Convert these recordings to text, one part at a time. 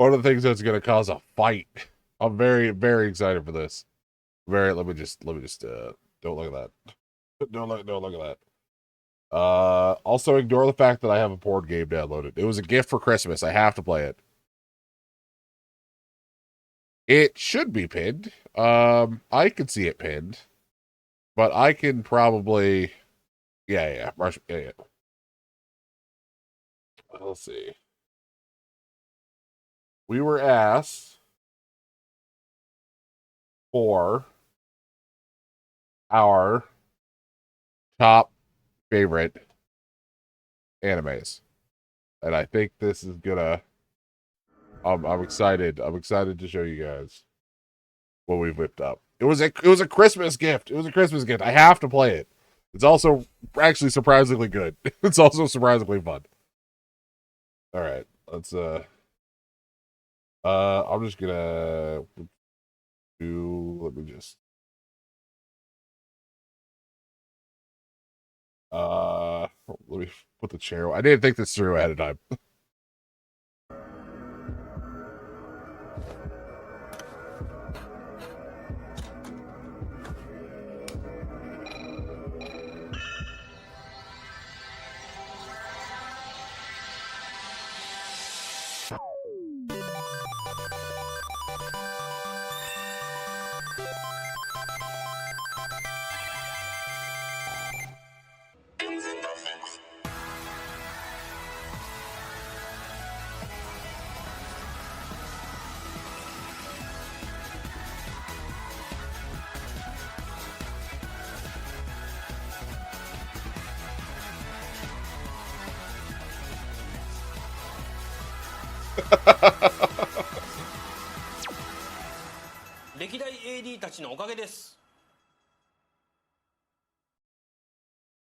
one of the things that's going to cause a fight. I'm very, very excited for this. Let me just, don't look at that. Don't look at that. Also ignore the fact that I have a board game downloaded. It was a gift for Christmas. I have to play it. It should be pinned. I can see it pinned, but I can probably, yeah. Let's see. We were asked for our top favorite animes, and I think this is gonna. I'm excited. I'm excited to show you guys what we've whipped up. It was a Christmas gift. It was a Christmas gift. I have to play it. It's also actually surprisingly good. It's also surprisingly fun. All right, let's I'm just gonna do. Let me just. Let me put the chair. I didn't think this through ahead of time.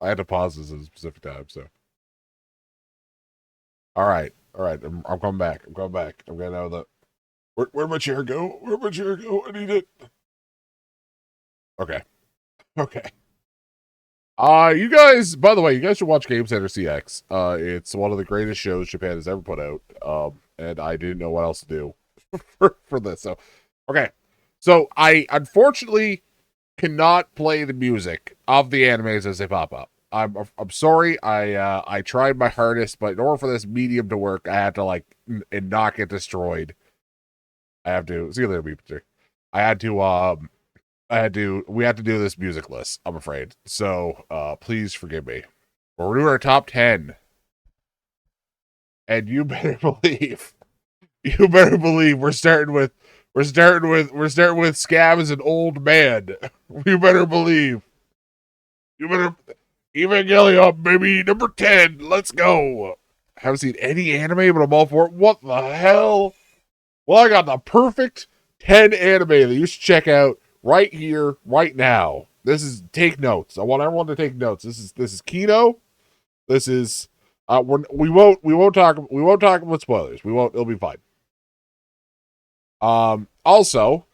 I had to pause this at a specific time, so. All right. I'm coming back. I'm gonna know that. Where'd my chair go? Where'd my chair go? I need it. Okay. You guys, by the way, you guys should watch Game Center CX. It's one of the greatest shows Japan has ever put out. And I didn't know what else to do for this. So, okay. So I unfortunately cannot play the music of the animes as they pop up. I'm sorry. I tried my hardest, but in order for this medium to work, I had to and not get destroyed. I have to see you later, Beeper. We had to do this music list, I'm afraid. So please forgive me. We're doing our top 10. And you better believe we're starting with Scab as an old man. You better believe. Evangelion, baby, number 10. Let's go. I haven't seen any anime, but I'm all for it. What the hell? Well, I got the perfect 10 anime that you should check out right here, right now. This is take notes. I want everyone to take notes. This is Kino. This is we won't talk about spoilers. It'll be fine. Also,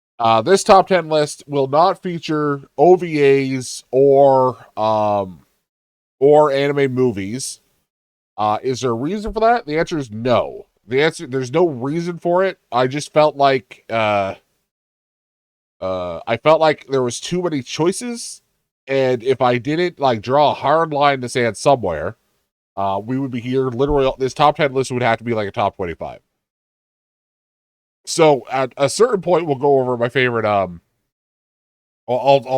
this top 10 list will not feature OVAs or anime movies. Is there a reason for that? The answer is no. There's no reason for it. I just felt like I felt like there was too many choices, and if I didn't draw a hard line in the sand somewhere, we would be here literally. This top 10 list would have to be like a top 25. So at a certain point, we'll go over my favorite. I'll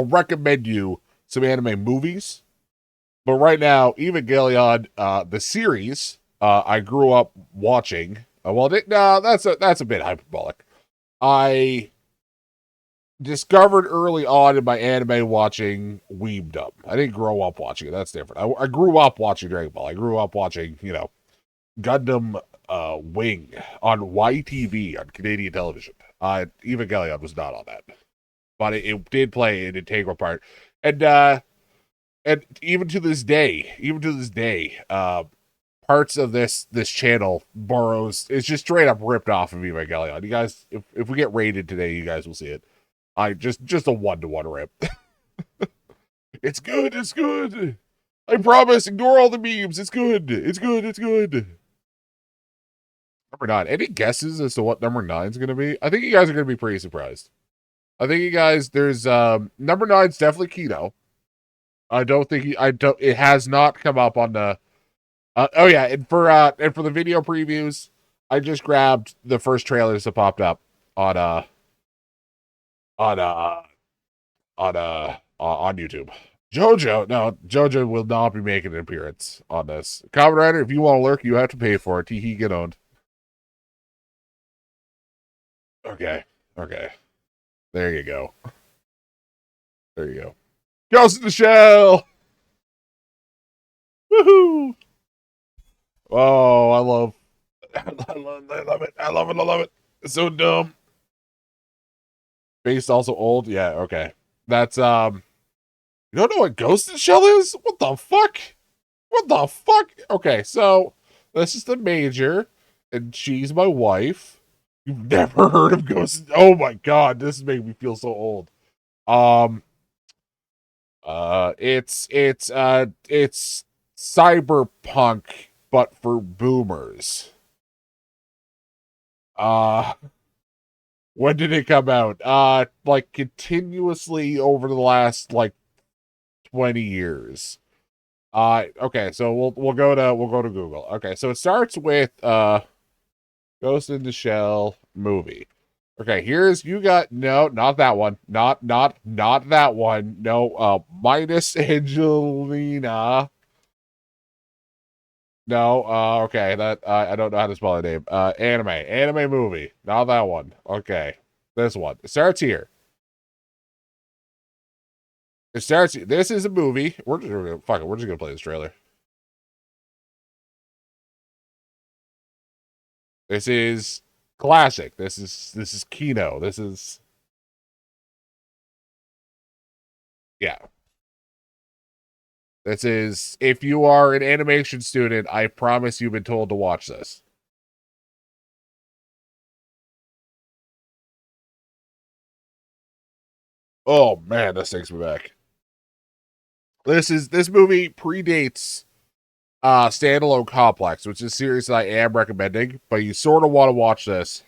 recommend you some anime movies, but right now, Evangelion, the series, I grew up watching. That's a bit hyperbolic. I discovered early on in my anime watching weebdom. I didn't grow up watching it. That's different. I grew up watching Dragon Ball. I grew up watching, Gundam Wing on YTV on Canadian television. Evangelion was not on that, but it did play an integral part. And even to this day, parts of this channel borrows. It's just straight up ripped off of Evangelion. You guys, if we get rated today, you guys will see it. I just a 1-to-1 rip. It's good. I promise. Ignore all the memes. It's good. Number 9. Any guesses as to what number 9 is going to be? I think you guys are going to be pretty surprised. I think you guys, there's, number 9's definitely Keto. I don't think it has not come up on the, oh yeah, and for the video previews, I just grabbed the first trailers that popped up on, on, on YouTube. Jojo will not be making an appearance on this. Kamen Rider, if you want to lurk, you have to pay for it. Tee get owned. Okay. There you go. Ghost in the Shell! Woohoo! Oh, I love it. It's so dumb. Based also old? Yeah, okay. That's, you don't know what Ghost in the Shell is? What the fuck? Okay, so, this is the Major, and she's my wife. You've never heard of Ghost? Oh my god, this is making me feel so old. It's cyberpunk, but for boomers. When did it come out? Like continuously over the last like 20 years. Okay, so we'll go to Google. Okay, so it starts with Ghost in the Shell movie. Okay, not that one. Not that one. No, minus Angelina. No, okay, that I don't know how to spell the name. Anime movie. Not that one. Okay. This one. It starts here. This is a movie. We're just gonna play this trailer. This is classic. This is Kino. This is, yeah. This is, if you are an animation student, I promise you've been told to watch this. Oh man, this takes me back. This movie predates Standalone Complex, which is a series that I am recommending, but you sort of want to watch this.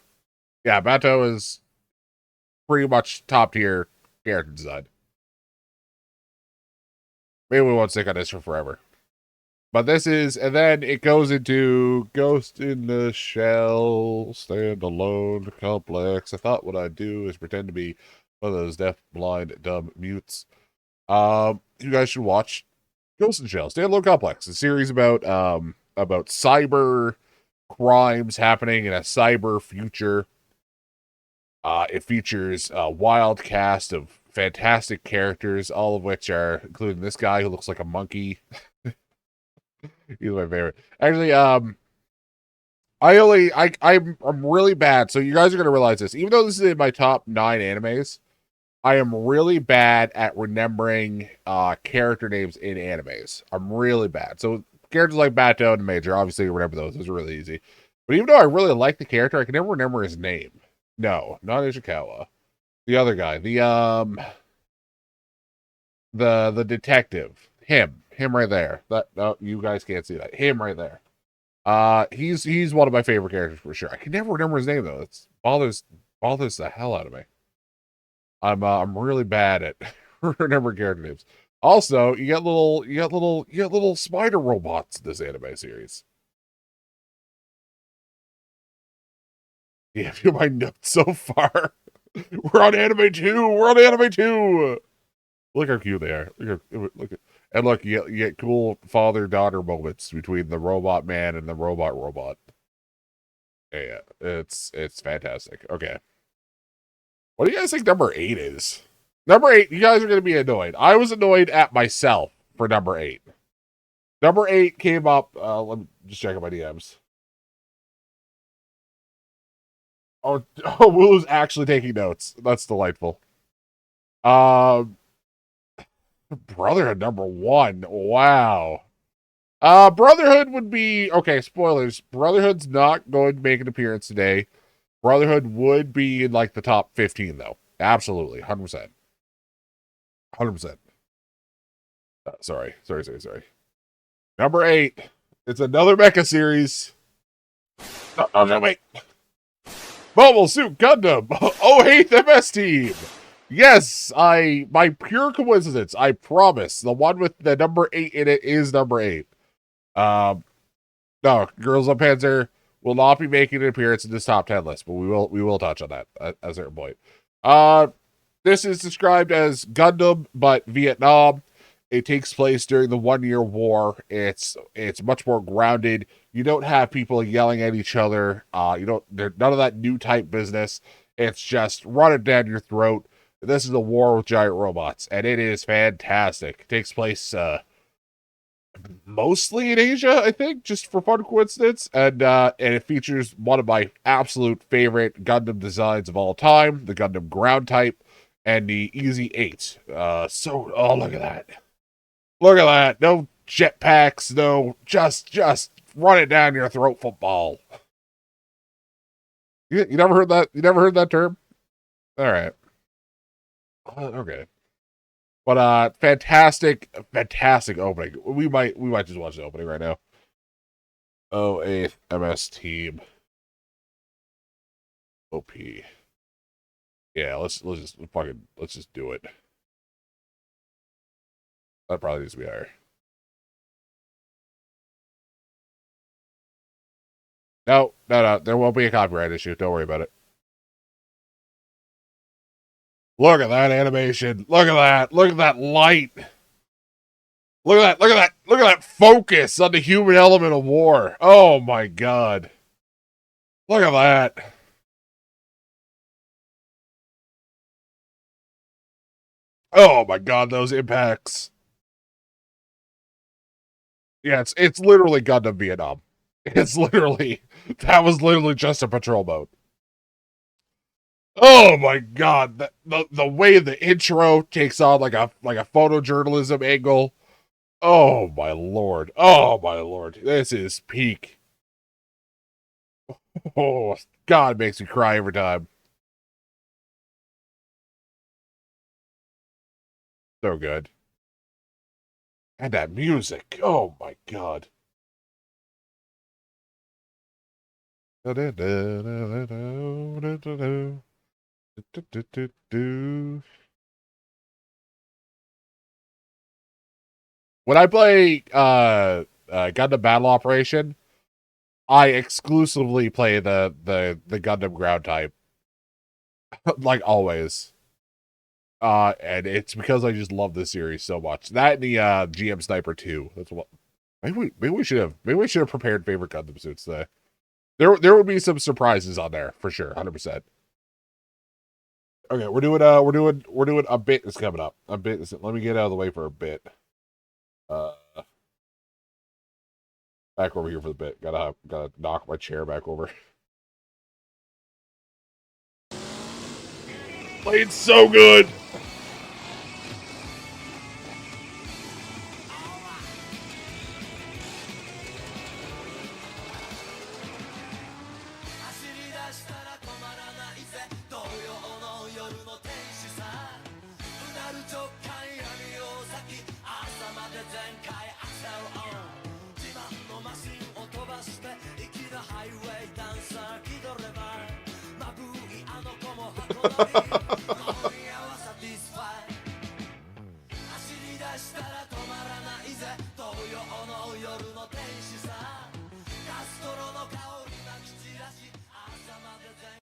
Yeah, Bato is pretty much top tier character design. Maybe we won't stick on this for forever. But this is, and then it goes into Ghost in the Shell, Standalone Complex. I thought what I'd do is pretend to be one of those deaf, blind, dumb mutes. You guys should watch Ghost in the Shell, Standalone Complex, a series about cyber crimes happening in a cyber future. It features a wild cast of fantastic characters, all of which are including this guy who looks like a monkey. He's my favorite. Actually, I'm really bad. So you guys are gonna realize this. Even though this is in my top 9 animes, I am really bad at remembering character names in animes. I'm really bad. So characters like Bato and Major, obviously you remember those. Those are really easy. But even though I really like the character, I can never remember his name. No, not Ishikawa. The other guy. The detective. Him right there. That, no, you guys can't see that. Him right there. He's one of my favorite characters for sure. I can never remember his name though. It bothers the hell out of me. I'm really bad at remembering character names. Also, you got little spider robots in this anime series. Yeah, I feel my notes so far. We're on anime 2. Look how cute they are. Look, you get cool father-daughter moments between the robot man and the robot. Yeah, it's fantastic. Okay. What do you guys think number 8 is? Number 8, you guys are going to be annoyed. I was annoyed at myself for number 8. Number 8 came up, let me just check out my DMs. Oh, Wulu's actually taking notes. That's delightful. Brotherhood number 1. Wow. Brotherhood would be, okay, spoilers. Brotherhood's not going to make an appearance today. Brotherhood would be in like the top 15 though. Absolutely. 100%. 100%. Sorry. Number 8. It's another mecha series. Oh, wait. Mobile Suit Gundam. Oh, hey, the best team. Yes, by pure coincidence, I promise, the one with the number 8 in it is number 8. No, Girls on Panzer will not be making an appearance in this top 10 list, but we will touch on that at a certain point. This is described as Gundam, but Vietnam. It takes place during the 1-year war. It's much more grounded. You don't have people yelling at each other. None of that new type business. It's just run it down your throat. This is a war with giant robots, and it is fantastic. It takes place mostly in Asia, I think, just for fun coincidence. And it features one of my absolute favorite Gundam designs of all time, the Gundam ground type, and the Easy 8. Oh, look at that. Look at that. No jetpacks, no, just run it down your throat football. You never heard that? You never heard that term? All right. Okay. But fantastic opening. We might just watch the opening right now. Oh, 8th MS team. OP. Yeah, let's just do it. That probably needs to be higher. No. There won't be a copyright issue. Don't worry about it. Look at that animation. Look at that. Look at that light. Look at that focus on the human element of war. Oh my god. Look at that. Oh my god, those impacts. Yeah, it's literally Gundam Vietnam. That was literally just a patrol boat. Oh my god, the way the intro takes on like a photojournalism angle. Oh my lord. This is peak. Oh god, it makes me cry every time. So good. And that music. Oh my god. When I play Gundam Battle Operation, I exclusively play the Gundam ground type. Like always. And it's because I just love this series so much. That and the GM Sniper 2. That's what maybe we should have prepared favorite Gundam suits today. There would be some surprises on there for sure, 100%. Okay, we're doing a bit is coming up. A bit is, let me get out of the way for a bit. Back over here for the bit. Gotta knock my chair back over. Played so good.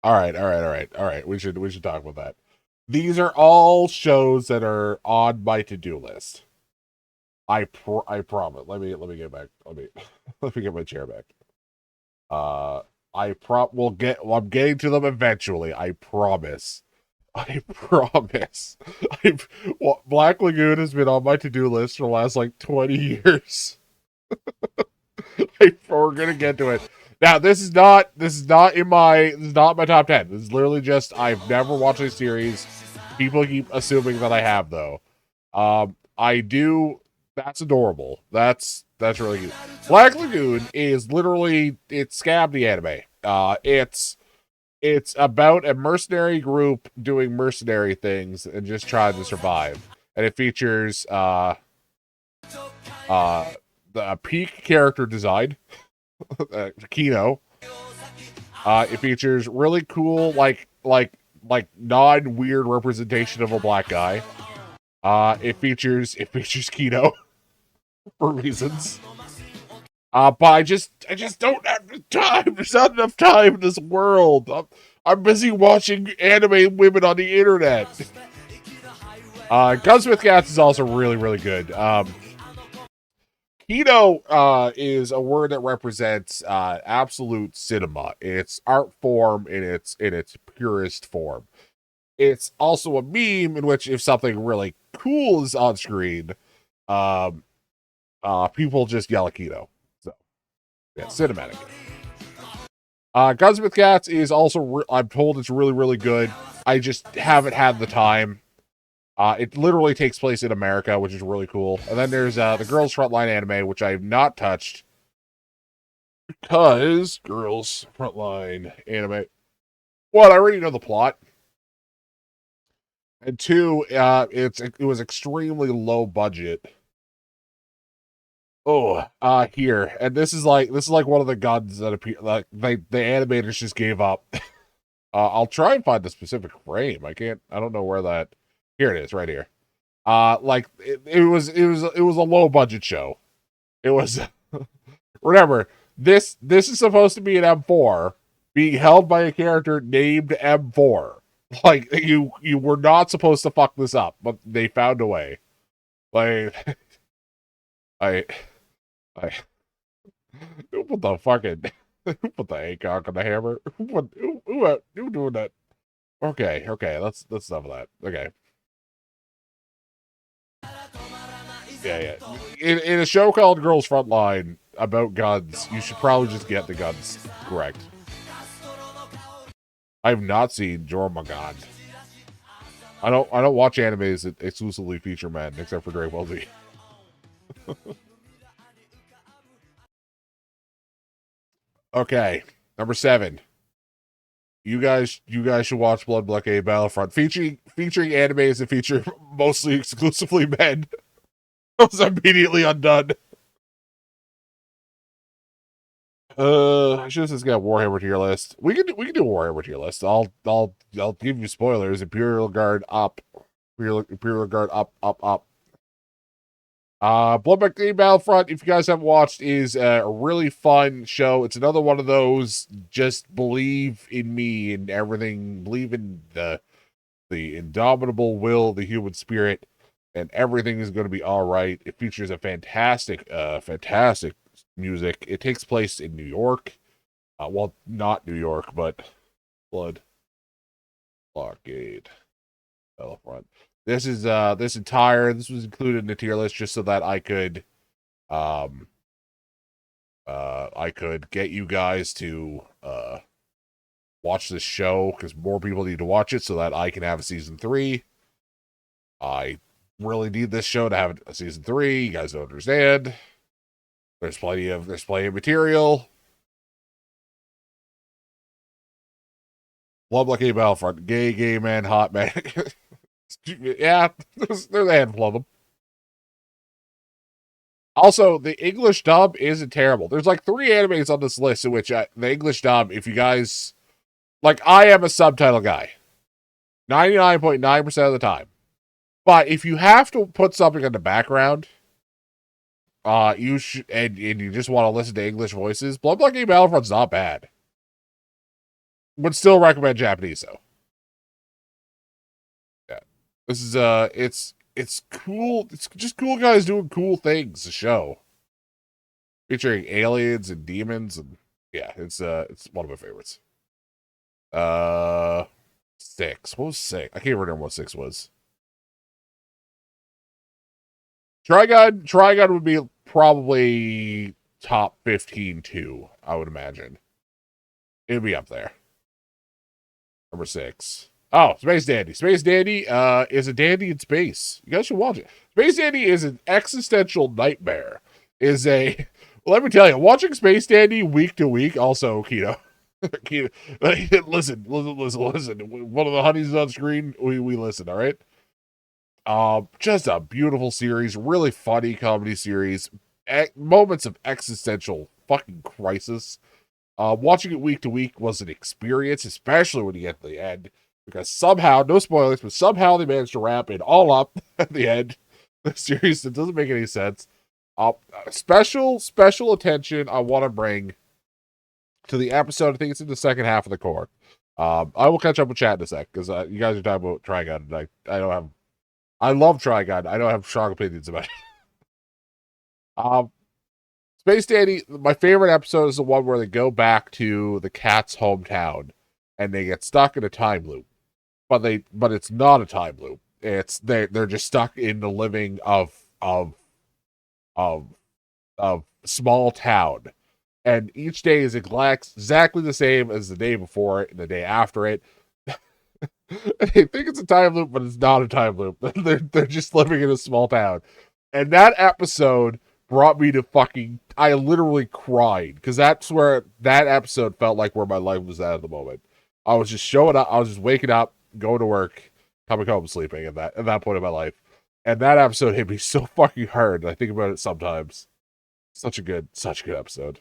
All right. We should talk about that. These are all shows that are on my to-do list. I promise. Let me get back. Let me get my chair back. I'm getting to them eventually. I promise. Black Lagoon has been on my to-do list for the last like 20 years. We're gonna get to it. Now, this is not my top 10. This is literally just I've never watched a series. People keep assuming that I have though. I do. That's adorable. That's really cute. Black Lagoon is literally it's Scab the anime. It's about a mercenary group doing mercenary things and just trying to survive. And it features the peak character design, Kino, It features really cool, like non-weird representation of a black guy. It features keto for reasons. But I just don't have the time. There's not enough time in this world. I'm busy watching anime women on the internet. Gunsmith Cats is also really, really good. Keto is a word that represents absolute cinema. It's art form in its purest form. It's also a meme in which if something really cool is on screen, um, people just yell at keto. So yeah, cinematic. Gunsmith Cats is also I'm told it's really, really good. I just haven't had the time. It literally takes place in America, which is really cool. And then there's the Girls Frontline anime, which I have not touched because Girls Frontline anime. One, I already know the plot, and two, it was extremely low budget. Oh, here, and this is like one of the guns that appear. Like the animators just gave up. I'll try and find the specific frame. I don't know where that. Here it is, right here. Like it was a low budget show. It was. Remember, this is supposed to be an M4 being held by a character named M4. Like you were not supposed to fuck this up, but they found a way. Like I I who put the fucking who put the ACOG on the hammer? Who doing that? Okay, let's stop that. Okay. Yeah. In a show called Girls Frontline about guns, you should probably just get the guns correct. I've not seen Jormungand. I don't watch animes that exclusively feature men, except for Dragon Ball Z. Okay, number 7. You guys should watch Blood Blockade Battlefront, featuring animes that feature mostly exclusively men. I was immediately undone. I should have just got Warhammer tier list. We can do a Warhammer tier list. I'll give you spoilers. Imperial Guard up. Imperial Guard up. Bloodback Game Battlefront, if you guys haven't watched, is a really fun show. It's another one of those just believe in me and everything, believe in the indomitable will of the human spirit, and everything is going to be all right. It features a fantastic music. It takes place in New York. Well, not New York, but Blood Blockade Battlefront. This was included in the tier list just so that um I could get you guys to watch this show because more people need to watch it so that I can have a season 3. I really need this show to have a season 3. You guys don't understand. There's plenty of material. Blood Blockade Battlefront, gay man, hot man. Yeah, there's a handful of them. Also, the English dub isn't terrible. There's like 3 animes on this list in which the English dub, if you guys like, I am a subtitle guy 99.9% of the time. But if you have to put something in the background, you should, and you just want to listen to English voices, Blood Blockade Battlefront's not bad. Would still recommend Japanese though. Yeah, this is it's cool. It's just cool guys doing cool things. The show featuring aliens and demons, and yeah, it's one of my favorites. Uh, 6. What was 6? I can't remember what 6 was. Trigun would be probably top 15 too, I would imagine. It'd be up there. Number 6. Oh, Space Dandy. Space Dandy is a dandy in space. You guys should watch it. Space Dandy is an existential nightmare. Let me tell you, watching Space Dandy week to week, also keto. Keto. Listen. One of the honeys on screen, we listen, all right? Just a beautiful series, really funny comedy series. Moments of existential fucking crisis. Watching it week to week was an experience, especially when you get to the end, because somehow, no spoilers, but somehow they managed to wrap it all up at the end. The series, it doesn't make any sense. Special attention I want to bring to the episode. I think it's in the second half of the core. I will catch up with chat in a sec, because you guys are talking about Trigun, and I don't have. I love Trigun. I don't have strong opinions about it. Space Dandy, my favorite episode is the one where they go back to the cat's hometown and they get stuck in a time loop. But it's not a time loop. It's they're just stuck in the living of small town. And each day is exactly the same as the day before it and the day after it. They think it's a time loop, but it's not a time loop. They're just living in a small town. And that episode brought me to I literally cried, because that's where that episode felt like where my life was at the moment. I was just showing up. I was just waking up, going to work, coming home, sleeping at that point in my life. And that episode hit me so fucking hard. I think about it sometimes. Such a good episode.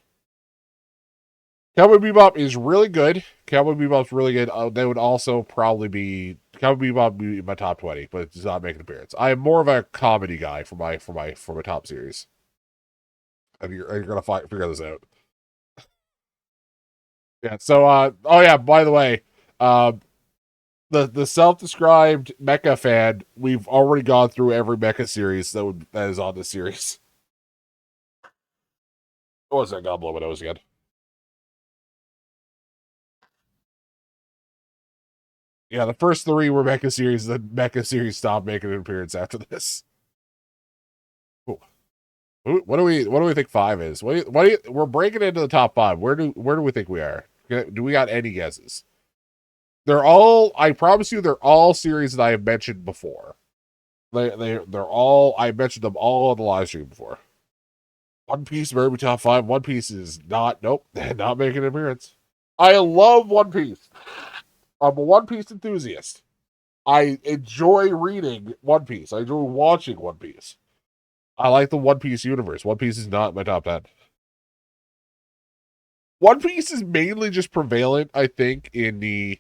Cowboy Bebop is really good. Cowboy Bebop's really good. They would also probably be Cowboy Bebop be in my top 20, but it does not make an appearance. I am more of a comedy guy for my top series. And you're gonna figure this out. Yeah. So oh yeah, by the way, the self-described mecha fan, we've already gone through every mecha series that is on this series. What was that? God blow my nose again. Yeah, the first three were mecha series. The mecha series stopped making an appearance after this. Cool. What do we think 5 is? We're breaking into the top 5. Where do we think we are? Do we got any guesses? I promise you, they're all series that I have mentioned before. They're all, I mentioned them all on the live stream before. One Piece, maybe top 5. One Piece is not making an appearance. I love One Piece. I'm a One Piece enthusiast. I enjoy reading One Piece. I enjoy watching One Piece. I like the One Piece universe. One Piece is not my top 10. One Piece is mainly just prevalent, I think, in the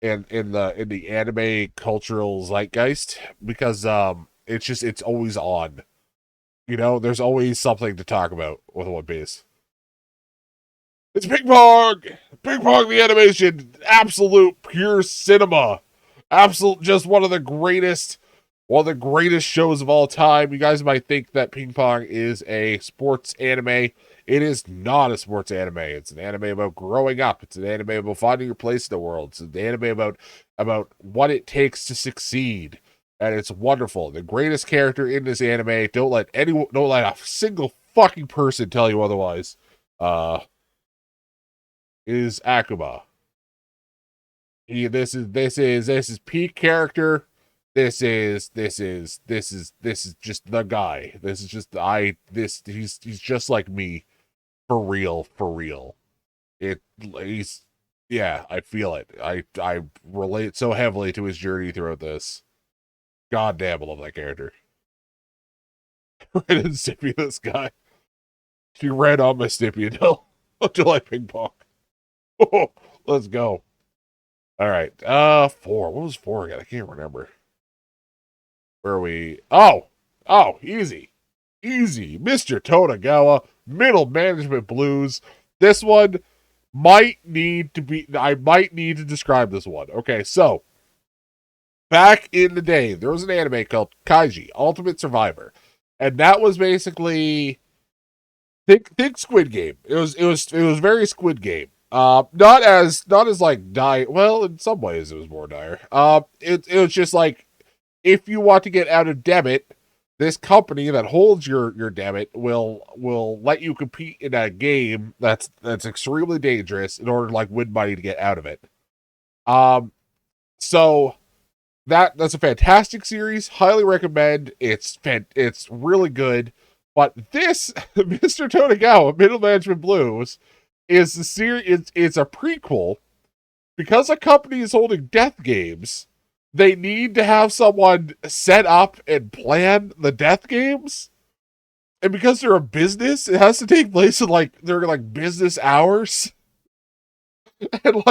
anime cultural zeitgeist, because it's always on. You know, there's always something to talk about with One Piece. It's Ping Pong! Ping Pong the animation! Absolute pure cinema. Absolute, just one of the greatest shows of all time. You guys might think that Ping Pong is a sports anime. It is not a sports anime. It's an anime about growing up. It's an anime about finding your place in the world. It's an anime about what it takes to succeed. And it's wonderful. The greatest character in this anime, don't let a single fucking person tell you otherwise, is Akuma. This is peak character. This is just the guy. He's just like me. For real. I feel it. I relate so heavily to his journey throughout this. God damn, I love that character. Right in Stippy, this guy. She ran on my Stippy until I ping pong. Oh, let's go. All right. 4. What was 4 again? I can't remember. Where are we? Oh, easy. Mr. Todagawa, Middle Management Blues. This one I might need to describe this one. Okay, so back in the day, there was an anime called Kaiji Ultimate Survivor, and that was basically think Squid Game. It was very Squid Game. Not as like dire. Well, in some ways, it was more dire. It was just like, if you want to get out of debit, this company that holds your debit will let you compete in a game that's extremely dangerous in order to like win money to get out of it. So that's a fantastic series. Highly recommend. It's really good. But this Mr. Todagawa, Middle Management Blues, is the series. It's a prequel, because a company is holding death games. They need to have someone set up and plan the death games. And because they're a business, it has to take place in their business hours. and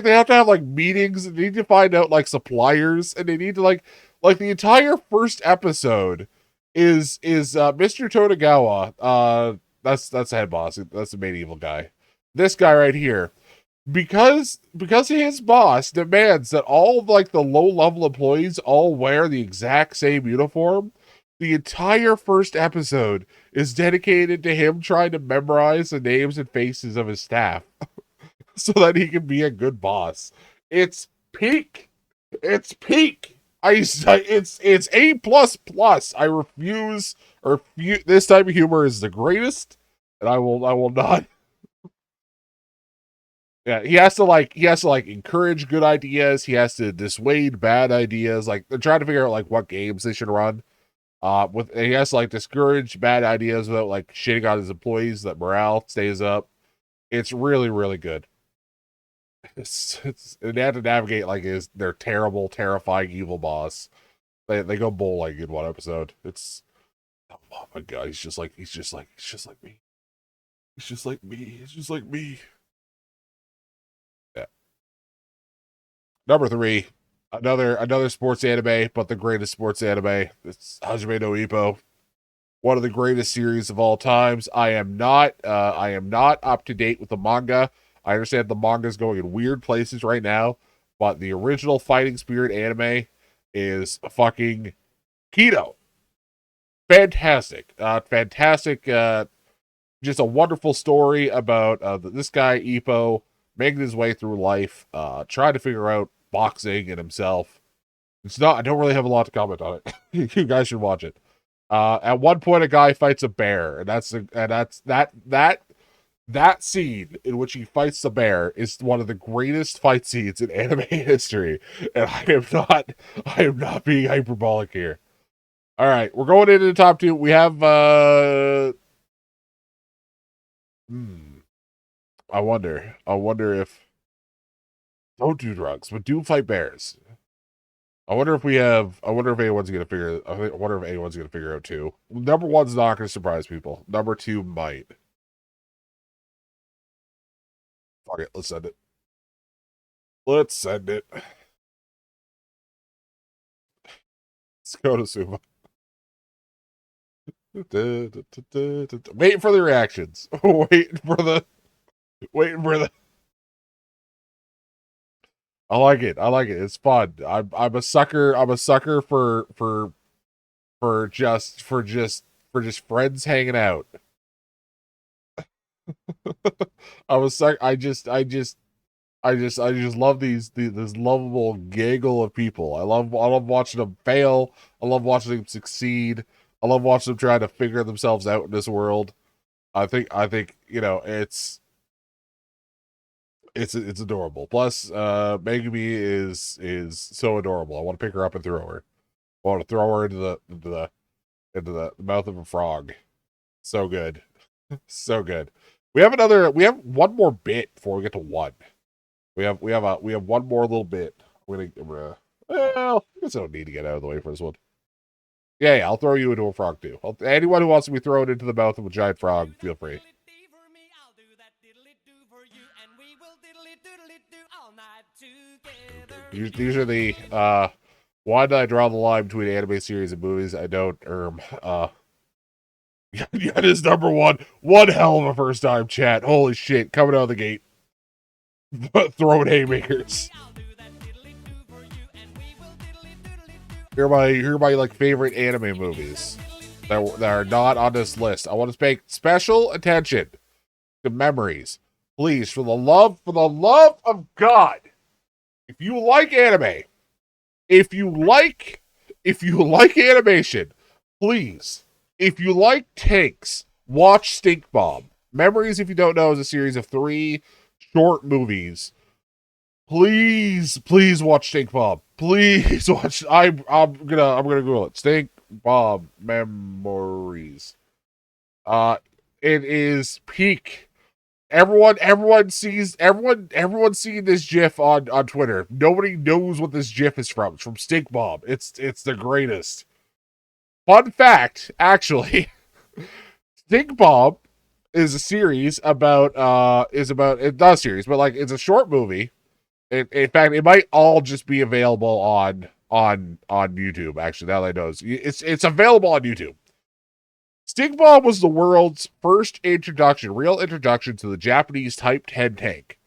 they have to have like meetings and they need to find out like suppliers and they need to like the entire first episode is Mr. Todagawa. That's the head boss. That's the main evil guy. This guy right here, because his boss demands that all of, like the low level employees all wear the exact same uniform. The entire first episode is dedicated to him trying to memorize the names and faces of his staff so that he can be a good boss. It's peak. It's peak. It's A plus plus. I refuse. This type of humor is the greatest, and I will not. Yeah, he has to encourage good ideas. He has to dissuade bad ideas. Like they're trying to figure out like what games they should run. He has to like discourage bad ideas without like shitting on his employees. That morale stays up. It's really really good. They have to navigate like their terrible, terrifying, evil boss. They go bowling in one episode. It's oh my god, he's just like me. He's just like me. He's just like me. Yeah. Number 3, another sports anime, but the greatest sports anime. It's Hajime no Ippo. One of the greatest series of all times. I am not up to date with the manga. I understand the manga is going in weird places right now, but the original Fighting Spirit anime is fucking keto. Fantastic. Fantastic. Just a wonderful story about this guy, Ippo, making his way through life, trying to figure out boxing and himself. I don't really have a lot to comment on it. You guys should watch it. At one point, a guy fights a bear, and that scene in which he fights the bear is one of the greatest fight scenes in anime history. And I am not being hyperbolic here. All right, we're going into the top 2. We have I wonder if don't do drugs, but do fight bears. I wonder if anyone's gonna figure out 2. Number 1's not gonna surprise people. Number 2 might. Fuck it, let's send it. Let's go to Suma. Waiting for the reactions. Waiting for the. I like it. It's fun. I'm a sucker for just friends hanging out. I just love this lovable gaggle of people. I love watching them fail. I love watching them succeed. I love watching them try to figure themselves out in this world. I think it's adorable. Plus, Megumi is so adorable. I want to pick her up and throw her. I want to throw her into the mouth of a frog. So good. So good. We have one more bit before we get to 1. We have one more little bit. Well, I guess I don't need to get out of the way for this one. Yeah, I'll throw you into a frog too. Anyone who wants to be thrown into the mouth of a giant frog, feel free. These are the why did I draw the line between anime series and movies? I don't That is number 1. One hell of a first time, chat. Holy shit, coming out of the gate. Throwing haymakers. Here are my like favorite anime movies that are not on this list. I want to pay special attention to memories. Please, for the love of God, if you like anime, if you like animation, please, if you like tanks, watch Stink Bomb. Memories, if you don't know, is a series of 3 short movies. Please watch Stink Bomb. Please watch. I'm gonna Google it. Stink Bomb memories. It is peak. Everyone's seen this GIF on Twitter. Nobody knows what this GIF is from. It's from Stink Bomb. It's the greatest. Fun fact, actually, Stink Bomb is a series about it's not a series, but like it's a short movie. In fact, it might all just be available on YouTube. Actually, now that I know it's available on YouTube. Stick Bomb was the world's first real introduction to the Japanese Type 10 tank.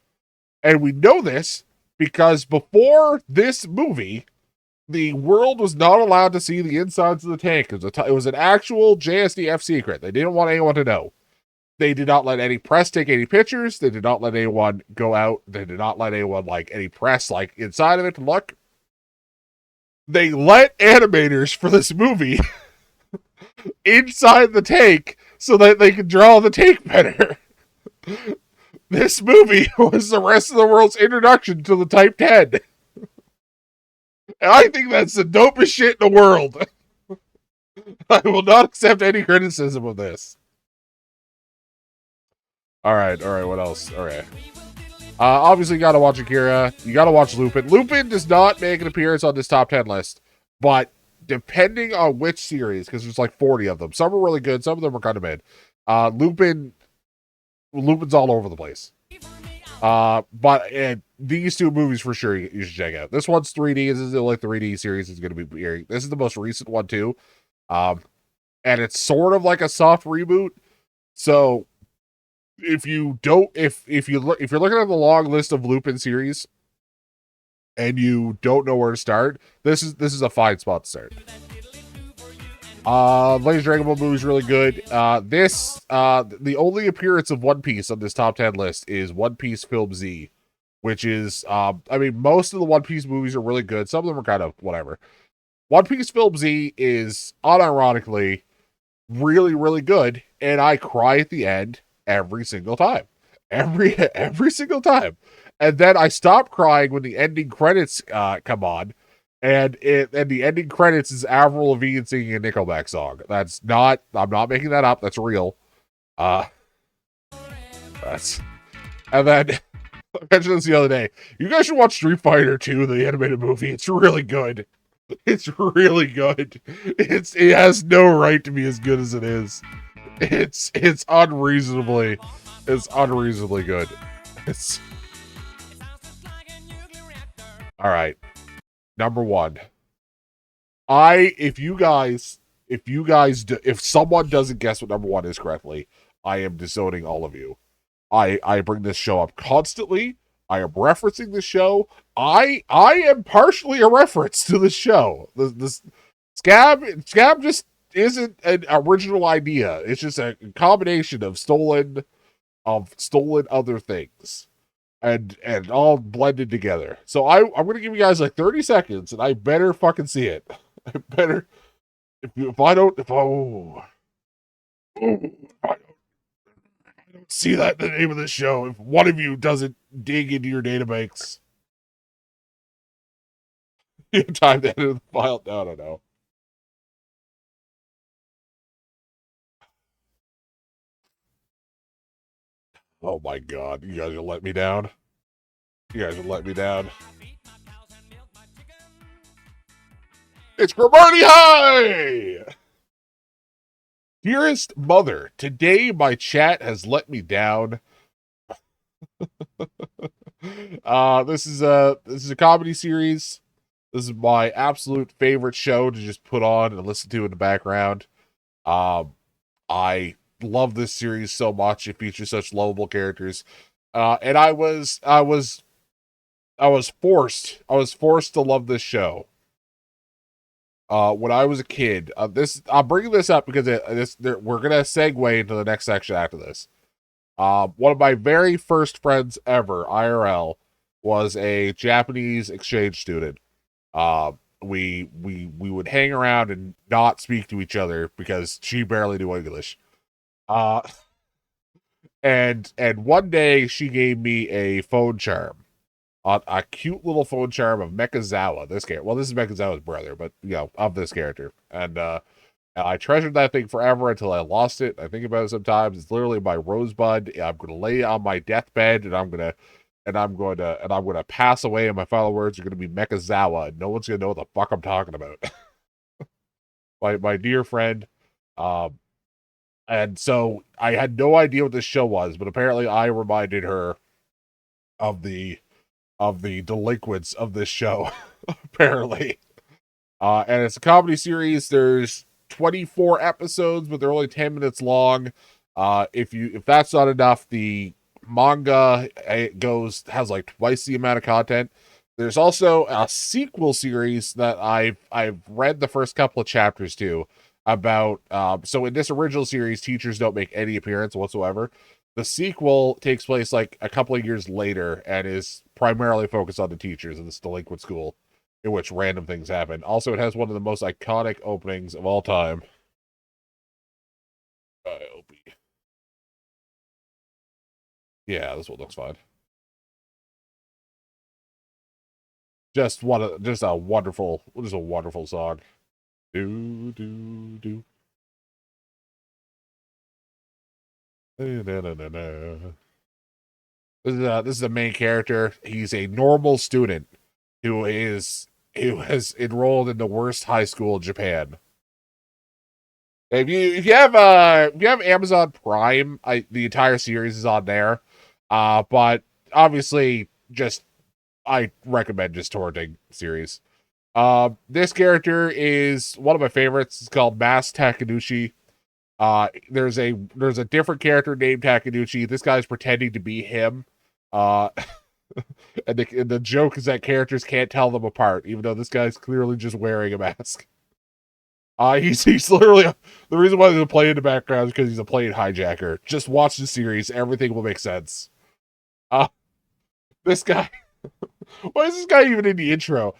And we know this because before this movie, the world was not allowed to see the insides of the tank. It was an actual JSDF secret. They didn't want anyone to know. They did not let any press take any pictures. They did not let anyone go out. They did not let anyone, like, any press, like, inside of it to look. They let animators for this movie inside the tank so that they could draw the tank better. This movie was the rest of the world's introduction to the Type 10. And I think that's the dopest shit in the world. I will not accept any criticism of this. Alright, what else? Alright. Obviously, you gotta watch Akira. You gotta watch Lupin. Lupin does not make an appearance on this top 10 list, but depending on which series, because there's like 40 of them. Some are really good, some of them are kind of mid. Lupin's all over the place. But these two movies for sure you should check out. This one's 3D. This is the only 3D series is going to be airing. This is the most recent one too. And it's sort of like a soft reboot. So if you're looking at the long list of Lupin series and you don't know where to start, this is a fine spot to start. Latest Dragon Ball movie is really good. The only appearance of One Piece on this top 10 list is One Piece Film Z, which is, most of the One Piece movies are really good. Some of them are kind of whatever. One Piece Film Z is unironically really, really good, and I cry at the end every single time. Every single time. And then I stop crying when the ending credits come on. And the ending credits is Avril Lavigne singing a Nickelback song. I'm not making that up. That's real. And then I mentioned this the other day. You guys should watch Street Fighter 2, the animated movie. It's really good. It's really good. It has no right to be as good as it is. It's unreasonably good. All right. Number one, if someone doesn't guess what number one is correctly, I am disowning all of you. I bring this show up constantly. I am referencing the show. I am partially a reference to the show. This Scab just isn't an original idea. It's just a combination of stolen other things. And all blended together. So I'm gonna give you guys like 30 seconds, and I better fucking see it. I better if I don't see that in the name of the show. If one of you doesn't dig into your databanks, you have time to edit the file. No, I don't know. Oh my god, you guys are letting me down. You guys are letting me down. It's Cromartie High! Dearest mother, today my chat has let me down. This is a comedy series. This is my absolute favorite show to just put on and listen to in the background. I love this series so much. It features such lovable characters. And I was forced to love this show. When I was a kid, I'm bringing this up because we're gonna segue into the next section after this. One of my very first friends ever, IRL, was a Japanese exchange student. We would hang around and not speak to each other because she barely knew English. And one day she gave me a phone charm. A cute little phone charm of Mekazawa, this character. Well, this is Mekazawa's brother, but, of this character. And I treasured that thing forever until I lost it. I think about it sometimes. It's literally my rosebud. I'm going to lay on my deathbed, and I'm going to pass away, and my final words are going to be Mekazawa, and no one's going to know what the fuck I'm talking about. my dear friend, And so I had no idea what this show was, but apparently I reminded her of the delinquents of this show, apparently. And it's a comedy series. There's 24 episodes, but they're only 10 minutes long. If that's not enough, the manga has like twice the amount of content. There's also a sequel series that I've read the first couple of chapters to about so in this original series, teachers don't make any appearance whatsoever. The sequel takes place like a couple of years later and is primarily focused on the teachers in this delinquent school in which random things happen. Also, it has one of the most iconic openings of all time. Yeah, this one looks fine. Just a wonderful song. Do do do. Na, na, na, na. This is the main character. He's a normal student who has enrolled in the worst high school in Japan. If you have Amazon Prime, the entire series is on there. But obviously, just I recommend just torrenting series. This character is one of my favorites. It's called Mass Takanushi. There's a different character named Takanushi. This guy's pretending to be him. Uh, and the joke is that characters can't tell them apart, even though this guy's clearly just wearing a mask. He's literally the reason why he's playing in the background is because he's a plane hijacker. Just watch the series; everything will make sense. Uh, this guy. Why is this guy even in the intro?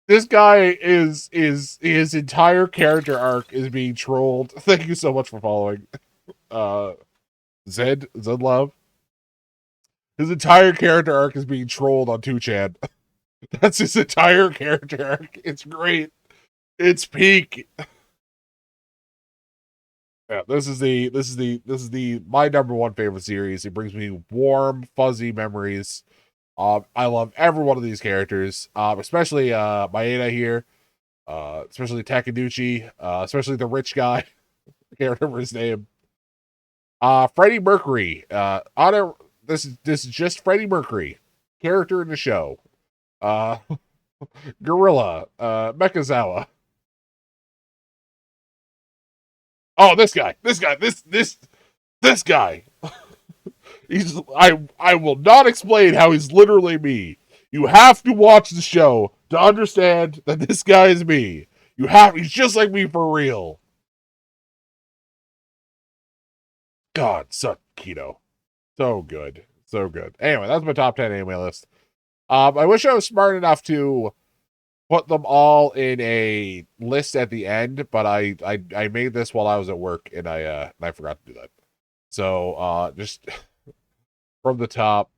This guy is his entire character arc is being trolled. Thank you so much for following. Uh, Zed Love. His entire character arc is being trolled on 2chan. That's his entire character arc. It's great. It's peak. Yeah, this is the my number one favorite series. It brings me warm, fuzzy memories. I love every one of these characters, especially Maeda here, especially Takaduchi, especially the rich guy. I can't remember his name. Freddie Mercury. This is just Freddie Mercury, character in the show. Uh, Gorilla. Mekazawa. Oh, this guy. I will not explain how he's literally me. You have to watch the show to understand that this guy is me. He's just like me for real. God, so keto. So good. So good. Anyway, that's my top 10 anime list. I wish I was smart enough to put them all in a list at the end, but I made this while I was at work and I forgot to do that. So just from the top,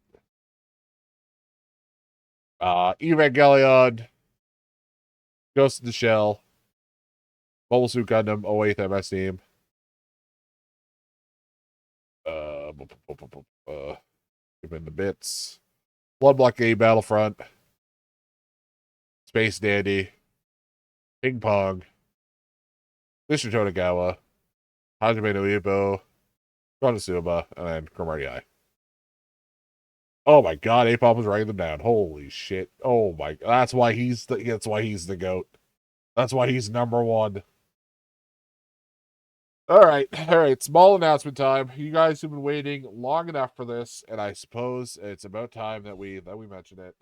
Evangelion, Ghost in the Shell, Mobile Suit Gundam, 08th MS Team. Give in the bits. Blood Blockade Battlefront, Space Dandy, Ping Pong, Mr. Tonegawa, Hajime no Ippo, Konosuba, and then Cromartie Eye. Oh my god, Apop was writing them down. Holy shit. Oh my, that's why he's the GOAT. That's why he's number one. All right. Small announcement time. You guys have been waiting long enough for this, and I suppose it's about time that we mention it.